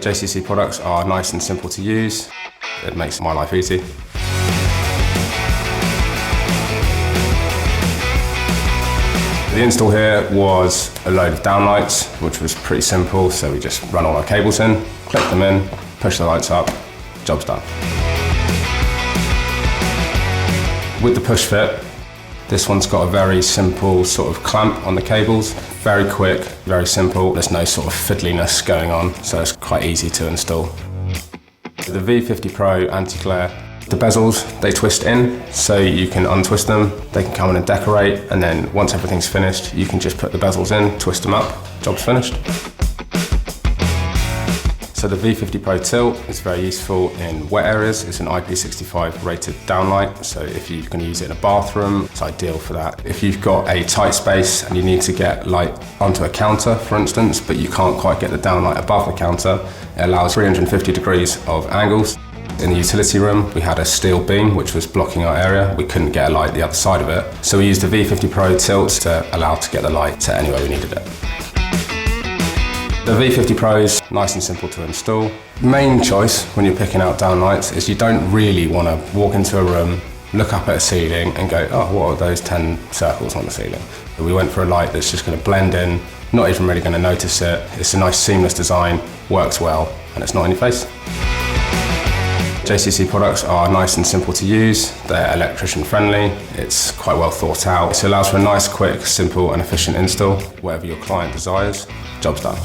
JCC products are nice and simple to use. It makes my life easy. The install here was a load of downlights, which was pretty simple, so we just run all our cables in, clip them in, push the lights up, job's done. With the push fit, this one's got a very simple sort of clamp on the cables, very quick, very simple. There's no sort of fiddliness going on, so it's quite easy to install. The V50 Pro Anti-Glare, the bezels, they twist in, so you can untwist them, they can come in and decorate, and then once everything's finished, you can just put the bezels in, twist them up, job's finished. So the V50 Pro Tilt is very useful in wet areas. It's an IP65 rated downlight, so if you're going to use it in a bathroom, it's ideal for that. If you've got a tight space and you need to get light onto a counter, for instance, but you can't quite get the downlight above the counter, it allows 350 degrees of angles. In the utility room, we had a steel beam which was blocking our area. We couldn't get a light the other side of it, so we used the V50 Pro Tilt to allow to get the light to anywhere we needed it. The V50 Pro is nice and simple to install. Main choice when you're picking out downlights is you don't really want to walk into a room, look up at a ceiling and go, oh, what are those 10 circles on the ceiling? We went for a light that's just going to blend in, not even really going to notice it. It's a nice seamless design, works well, and it's not in your face. JCC products are nice and simple to use. They're electrician friendly. It's quite well thought out. So it allows for a nice, quick, simple and efficient install. Whatever your client desires, job's done.